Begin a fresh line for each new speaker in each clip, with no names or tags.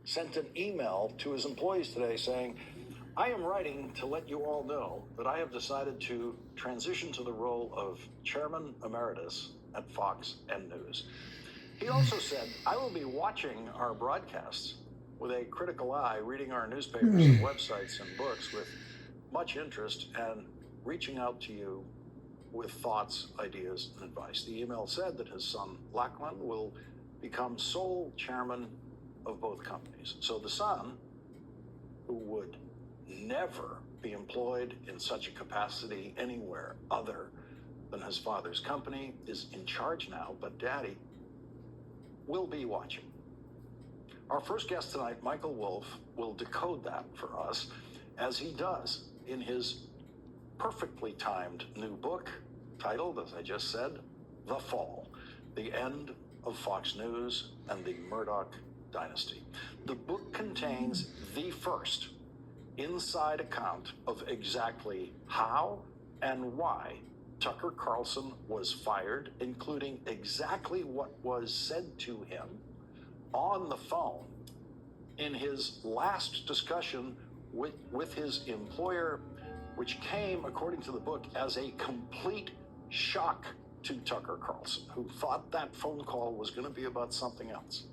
sent an email to his employees today saying, I am writing to let you all know that I have decided to transition to the role of Chairman Emeritus at Fox and News. He also said, I will be watching our broadcasts with a critical eye, reading our newspapers and websites and books with much interest, and reaching out to you with thoughts, ideas, and advice. The email said that his son, Lachlan, will become sole chairman of both companies. So the son, who would never be employed in such a capacity anywhere other than his father's company, is in charge now, but Daddy will be watching. Our first guest tonight, Michael Wolff, will decode that for us, as he does in his perfectly timed new book titled, as I just said, The Fall, The End of Fox News and the Murdoch Dynasty. The book contains the first inside account of exactly how and why Tucker Carlson was fired, including exactly what was said to him on the phone in his last discussion with his employer, which came, according to the book, as a complete shock to Tucker Carlson, who thought that phone call was going to be about something else.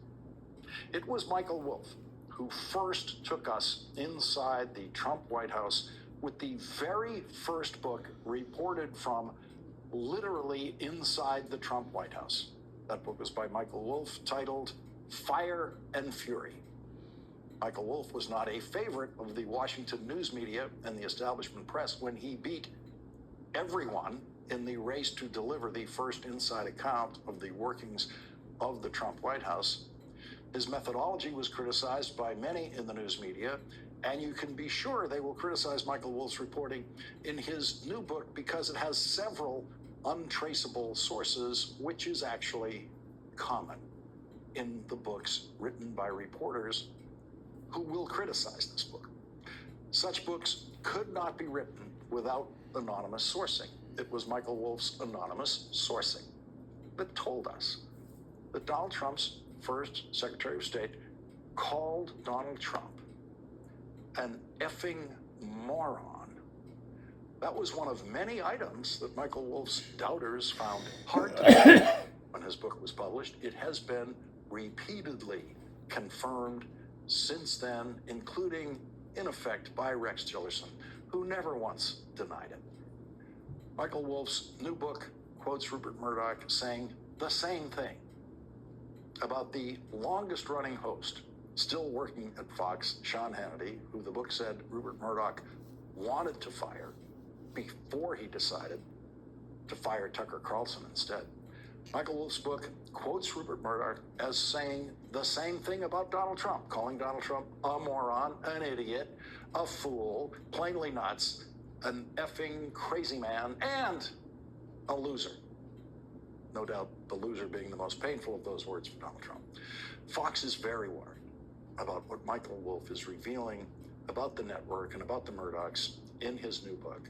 It was Michael Wolff who first took us inside the Trump White House with the very first book reported from literally inside the Trump White House. That book was by Michael Wolff, titled Fire and Fury. Michael Wolff was not a favorite of the Washington news media and the establishment press when he beat everyone in the race to deliver the first inside account of the workings of the Trump White House. His methodology was criticized by many in the news media, and you can be sure they will criticize Michael Wolff's reporting in his new book because it has several untraceable sources, which is actually common in the books written by reporters who will criticize this book. Such books could not be written without anonymous sourcing. It was Michael Wolff's anonymous sourcing that told us that Donald Trump's first Secretary of State called Donald Trump an effing moron. That was one of many items that Michael Wolff's doubters found hard to believe when his book was published. It has been repeatedly confirmed since then, including, in effect, by Rex Tillerson, who never once denied it. Michael Wolff's new book quotes Rupert Murdoch saying the same thing about the longest-running host still working at Fox, Sean Hannity, who the book said Rupert Murdoch wanted to fire before he decided to fire Tucker Carlson instead. Michael Wolff's book quotes Rupert Murdoch as saying the same thing about Donald Trump, calling Donald Trump a moron, an idiot, a fool, plainly nuts, an effing crazy man, and a loser. No doubt the loser being the most painful of those words for Donald Trump. Fox is very worried about what Michael Wolff is revealing about the network and about the Murdochs in his new book.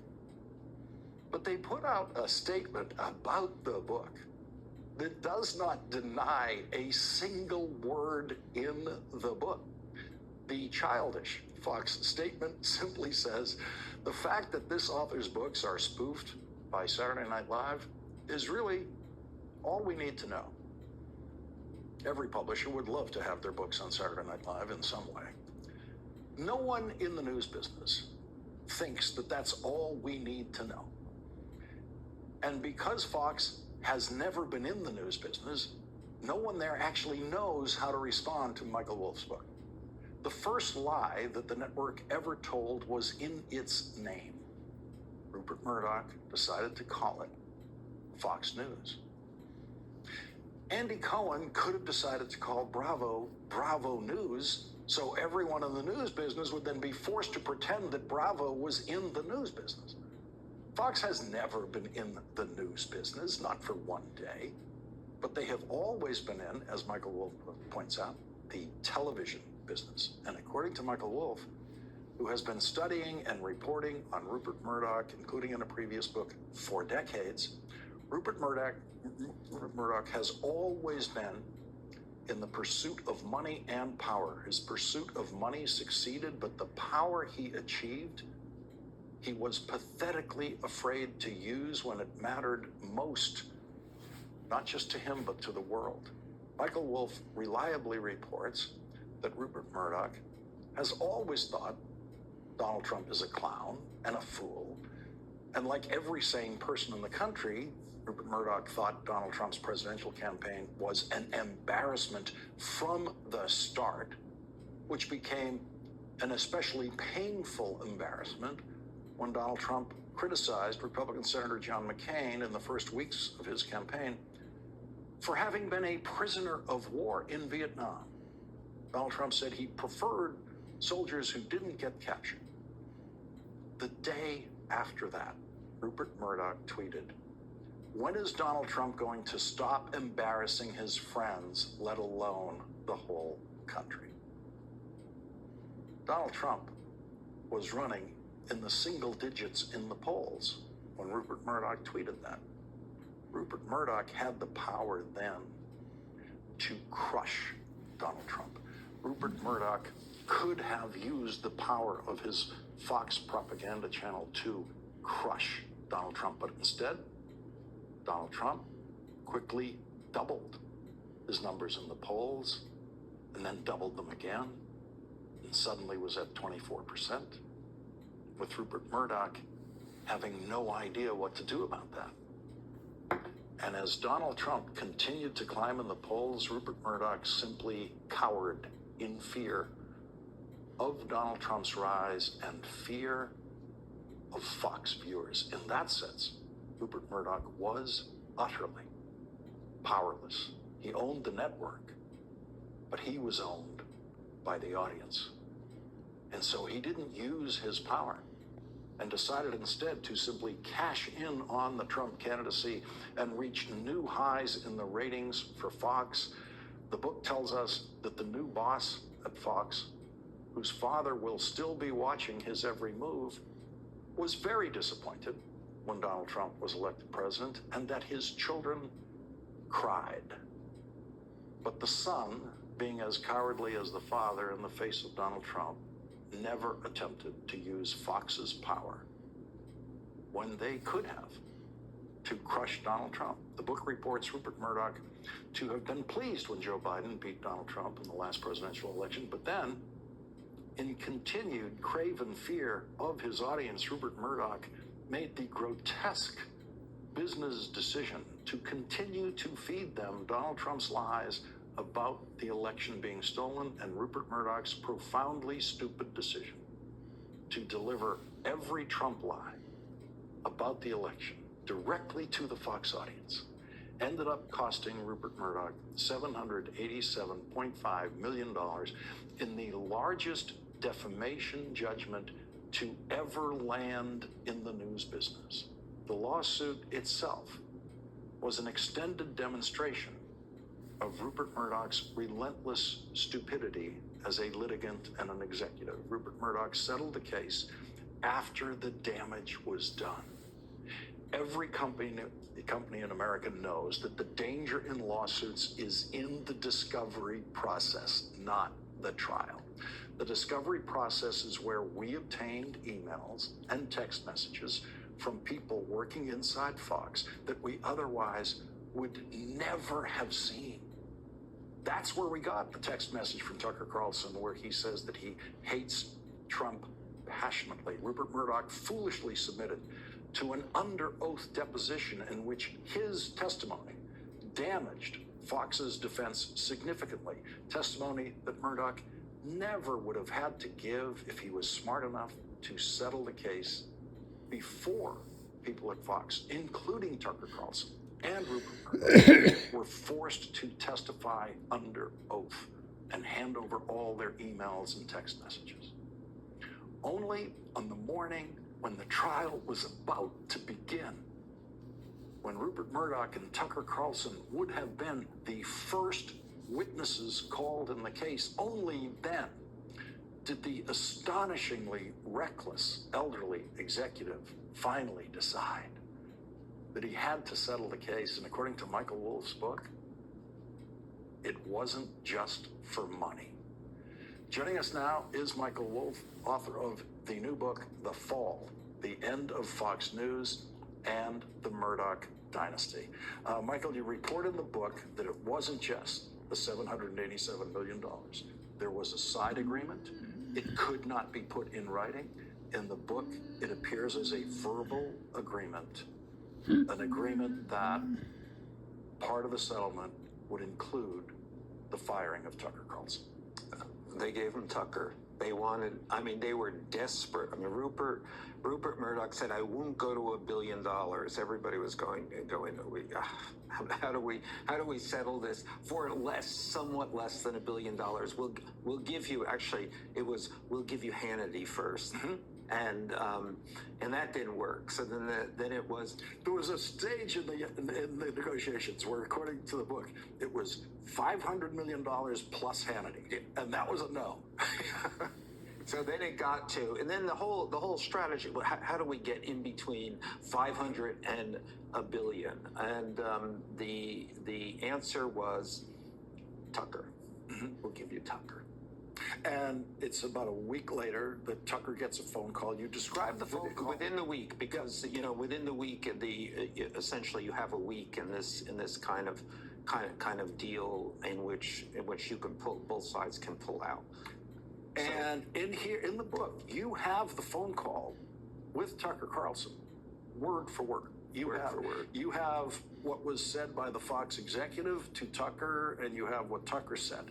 But they put out a statement about the book that does not deny a single word in the book. The childish Fox statement simply says, the fact that this author's books are spoofed by Saturday Night Live is really all we need to know. Every publisher would love to have their books on Saturday Night Live in some way. No one in the news business thinks that that's all we need to know. And because Fox has never been in the news business, no one there actually knows how to respond to Michael Wolff's book. The first lie that the network ever told was in its name. Rupert Murdoch decided to call it Fox News. Andy Cohen could have decided to call Bravo, Bravo News, so everyone in the news business would then be forced to pretend that Bravo was in the news business. Fox has never been in the news business, not for one day, but they have always been in, as Michael Wolff points out, the television business. And according to Michael Wolff, who has been studying and reporting on Rupert Murdoch, including in a previous book, for decades, Rupert Murdoch has always been in the pursuit of money and power. His pursuit of money succeeded, but the power he achieved, he was pathetically afraid to use when it mattered most, not just to him, but to the world. Michael Wolff reliably reports that Rupert Murdoch has always thought Donald Trump is a clown and a fool. And like every sane person in the country, Rupert Murdoch thought Donald Trump's presidential campaign was an embarrassment from the start, which became an especially painful embarrassment when Donald Trump criticized Republican Senator John McCain in the first weeks of his campaign for having been a prisoner of war in Vietnam. Donald Trump said he preferred soldiers who didn't get captured. The day after that, Rupert Murdoch tweeted, "When is Donald Trump going to stop embarrassing his friends, let alone the whole country?" Donald Trump was running in the single digits in the polls when Rupert Murdoch tweeted that. Rupert Murdoch had the power then to crush Donald Trump. Rupert Murdoch could have used the power of his Fox propaganda channel to crush Donald Trump, but instead, Donald Trump quickly doubled his numbers in the polls and then doubled them again and suddenly was at 24%, with Rupert Murdoch having no idea what to do about that. And as Donald Trump continued to climb in the polls, Rupert Murdoch simply cowered in fear of Donald Trump's rise and fear of Fox viewers. In that sense, Rupert Murdoch was utterly powerless. He owned the network, but he was owned by the audience. And so he didn't use his power and decided instead to simply cash in on the Trump candidacy and reach new highs in the ratings for Fox. The book tells us that the new boss at Fox, whose father will still be watching his every move, was very disappointed when Donald Trump was elected president, and that his children cried. But the son, being as cowardly as the father in the face of Donald Trump, never attempted to use Fox's power when they could have to crush Donald Trump. The book reports Rupert Murdoch to have been pleased when Joe Biden beat Donald Trump in the last presidential election, but then, in continued craven fear of his audience, Rupert Murdoch made the grotesque business decision to continue to feed them Donald Trump's lies about the election being stolen, and Rupert Murdoch's profoundly stupid decision to deliver every Trump lie about the election directly to the Fox audience ended up costing Rupert Murdoch $787.5 million in the largest defamation judgment to ever land in the news business. The lawsuit itself was an extended demonstration of Rupert Murdoch's relentless stupidity as a litigant and an executive. Rupert Murdoch settled the case after the damage was done. Every company in America knows that the danger in lawsuits is in the discovery process, not the trial. The discovery process is where we obtained emails and text messages from people working inside Fox that we otherwise would never have seen. That's where we got the text message from Tucker Carlson where he says that he hates Trump passionately. Rupert Murdoch foolishly submitted to an under oath deposition in which his testimony damaged Fox's defense significantly. Testimony that Murdoch never would have had to give if he was smart enough to settle the case before people at Fox, including Tucker Carlson and Rupert Murdoch, were forced to testify under oath and hand over all their emails and text messages. Only on the morning when the trial was about to begin, when Rupert Murdoch and Tucker Carlson would have been the first witnesses called in the case, only then did the astonishingly reckless elderly executive finally decide that he had to settle the case. And according to Michael Wolff's book, it wasn't just for money. Joining us now is Michael Wolff, author of the new book, The Fall, The End of Fox News and the Murdoch Dynasty. Michael, you report in the book that it wasn't just the $787 million. There was a side agreement. It could not be put in writing. In the book, it appears as a verbal agreement, an agreement that part of the settlement would include the firing of Tucker Carlson.
They gave him Tucker. They wanted, they were desperate. Rupert Murdoch said, I won't go to $1 billion. Everybody was going, how do we settle this for somewhat less than $1 billion? We'll give you, we'll give you Hannity first. Mm-hmm. And that didn't work. So then there
was a stage in the negotiations where, according to the book, it was $500 million plus Hannity, and that was a no.
So then it got to, and then the whole strategy. How do we get in between 500 and $1 billion? And the answer was Tucker. Mm-hmm. We'll give you Tucker.
And it's about a week later that Tucker gets a phone call. You describe the phone call
within the week, because within the week, essentially you have a week in this kind of deal in which you can both sides can pull out.
And in the book, you have the phone call with Tucker Carlson, word for word. You have what was said by the Fox executive to Tucker, and you have what Tucker said.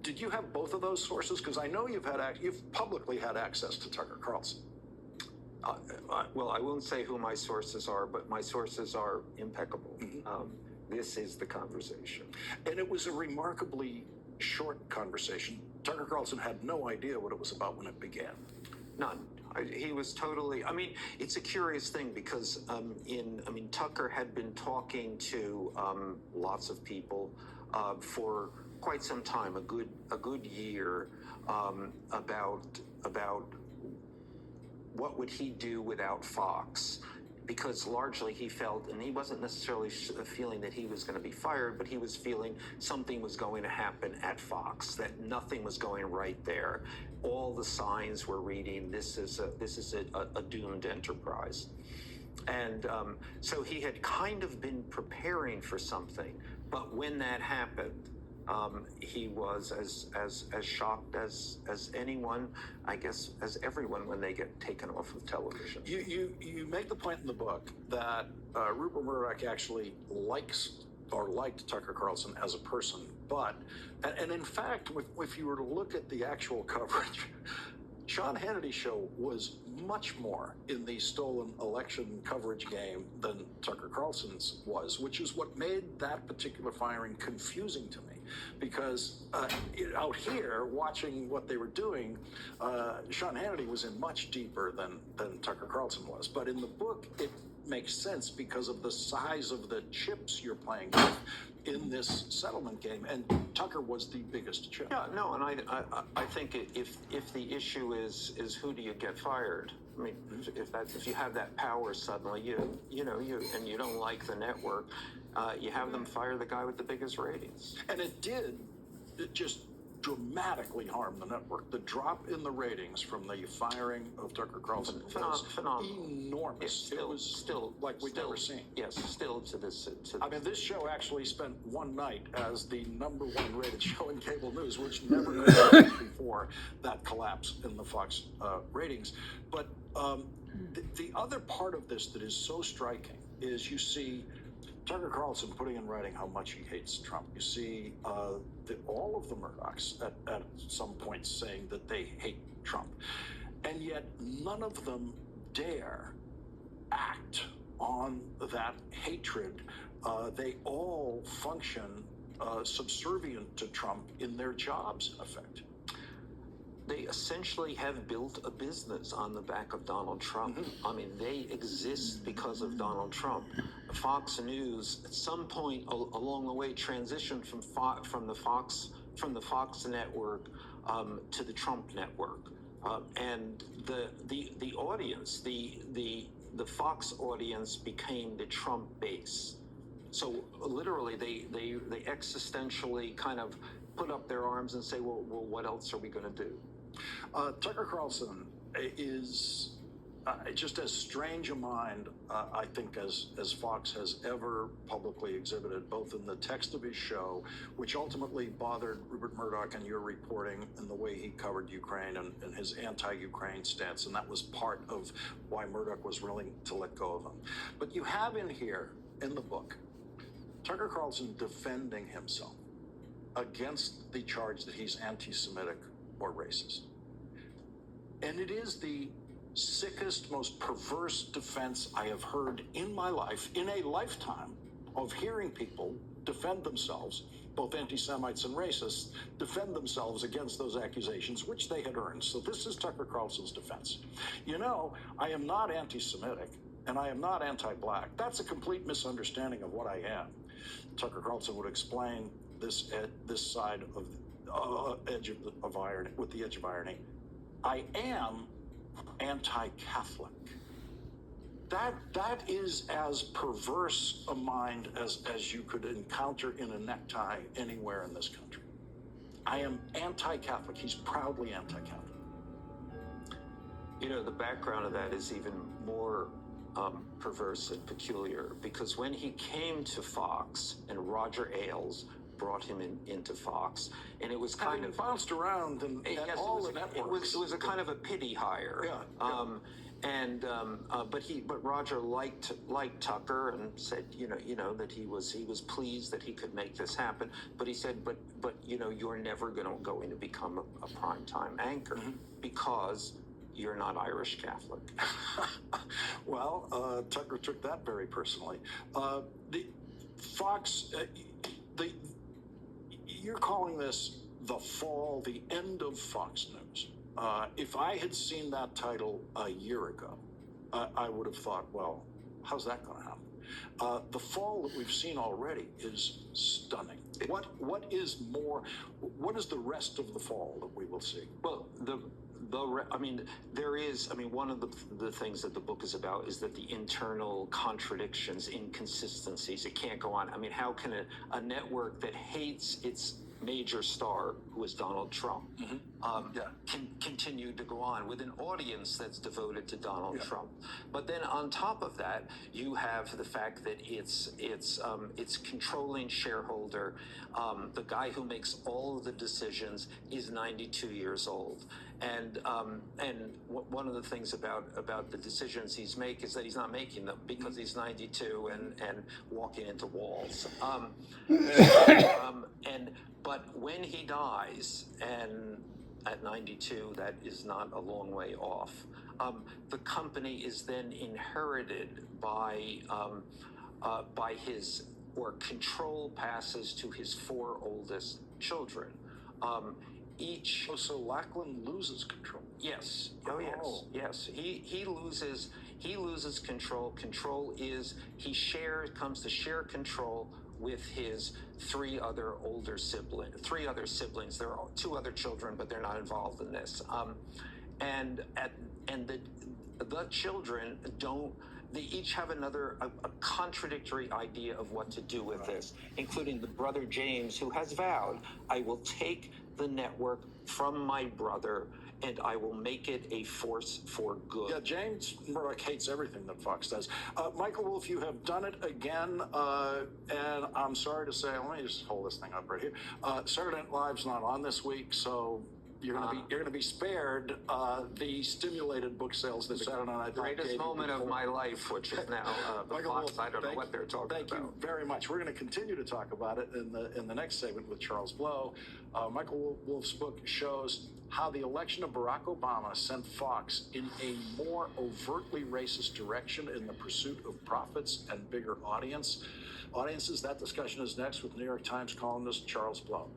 Did you have both of those sources? Because I know you've publicly had access to Tucker Carlson.
Well, I won't say who my sources are, but my sources are impeccable. Mm-hmm. This is the conversation.
And it was a remarkably short conversation. Tucker Carlson had no idea what it was about when it began.
None. He was totally, it's a curious thing because Tucker had been talking to lots of people for quite some time, a good year, about what would he do without Fox, because largely he felt, and he wasn't necessarily feeling that he was going to be fired, but he was feeling something was going to happen at Fox, that nothing was going right there. All the signs were reading, this is a doomed enterprise. And so he had kind of been preparing for something, but when that happened, he was as shocked as anyone, I guess, as everyone when they get taken off of television.
You make the point in the book that Rupert Murdoch actually liked Tucker Carlson as a person, but and in fact, if you were to look at the actual coverage, Sean Hannity's show was much more in the stolen election coverage game than Tucker Carlson's was, which is what made that particular firing confusing to me. Because out here, watching what they were doing, Sean Hannity was in much deeper than Tucker Carlson was. But in the book, it makes sense because of the size of the chips you're playing with in this settlement game, and Tucker was the biggest chip.
Yeah, no, and I think if the issue is who do you get fired? If you have that power suddenly, you don't like the network, you have them fire the guy with the biggest ratings.
And it just dramatically harm the network. The drop in the ratings from the firing of Tucker Carlson was enormous. It was still like we'd never seen.
Yes, still to this.
This show actually spent one night as the #1 rated show in cable news, which never happened before that collapse in the Fox ratings. But the other part of this that is so striking is you see Tucker Carlson putting in writing how much he hates Trump. You see all of the Murdochs at some point saying that they hate Trump. And yet none of them dare act on that hatred. They all function subservient to Trump in their jobs, in effect.
They essentially have built a business on the back of Donald Trump. Mm-hmm. They exist because of Donald Trump. Fox News, at some point along the way, transitioned from the Fox network to the Trump network, and the audience, the Fox audience became the Trump base. So literally, they existentially kind of put up their arms and say, well, what else are we going to do?
Tucker Carlson is just as strange a mind, I think, as Fox has ever publicly exhibited, both in the text of his show, which ultimately bothered Rupert Murdoch and your reporting and the way he covered Ukraine and his anti-Ukraine stance, and that was part of why Murdoch was willing to let go of him. But you have in here, in the book, Tucker Carlson defending himself against the charge that he's anti-Semitic or racist. And it is the sickest, most perverse defense I have heard in my life, in a lifetime of hearing people defend themselves, both anti-Semites and racists, defend themselves against those accusations, which they had earned. So this is Tucker Carlson's defense. You know, I am not anti-Semitic, and I am not anti-black. That's a complete misunderstanding of what I am. Tucker Carlson would explain this side of edge of irony, with the edge of irony. I am anti-Catholic. That is as perverse a mind as you could encounter in a necktie anywhere in this country. I am anti-Catholic. He's proudly anti-Catholic.
You know, the background of that is even more perverse and peculiar, because when he came to Fox and Roger Ailes brought him into Fox, and it was kind of
bounced around and all the networks.
It was a kind of a pity hire. But Roger liked Tucker and said, you know that he was pleased that he could make this happen. But he said, but you're never going to become a primetime anchor because you're not Irish Catholic.
Well, Tucker took that very personally. The Fox, you're calling this the fall, the end of Fox News. If I had seen that title a year ago, I would have thought, well, how's that going to happen? The fall that we've seen already is stunning. What is the rest of the fall that we will see?
Well, one of the things that the book is about is that the internal contradictions, inconsistencies, it can't go on. I mean, how can a network that hates its major star, who is Donald Trump, can continue to go on with an audience that's devoted to Donald Trump? But then on top of that, you have the fact that its controlling shareholder, the guy who makes all of the decisions, is 92 years old. And one of the things about the decisions he's making is that he's not making them because he's 92 and walking into walls. But when he dies, and at 92, that is not a long way off, the company is then inherited by his, or control passes to his 4 oldest children.
So Lackland loses control.
Yes. Yes. He loses control. Control is comes to share control with his 3 other siblings. There are 2 other children, but they're not involved in this. And the children they each have a contradictory idea of what to do with this, including the brother James, who has vowed, I will take the network from my brother and I will make it a force for good.
Yeah, James Murdoch hates everything that Fox does. Michael Wolff, you have done it again, and I'm sorry to say, let me just hold this thing up right here. Saturday Night Live's not on this week, so you're gonna be spared the stimulated book sales that Saturday Night Live.
Greatest moment of my life, which is now
Michael
Fox.
Wolff,
I don't know what they're talking about.
Thank you very much. We're going to continue to talk about it in the next segment with Charles Blow. Michael Wolff's book shows how the election of Barack Obama sent Fox in a more overtly racist direction in the pursuit of profits and bigger audiences. That discussion is next with New York Times columnist Charles Blow.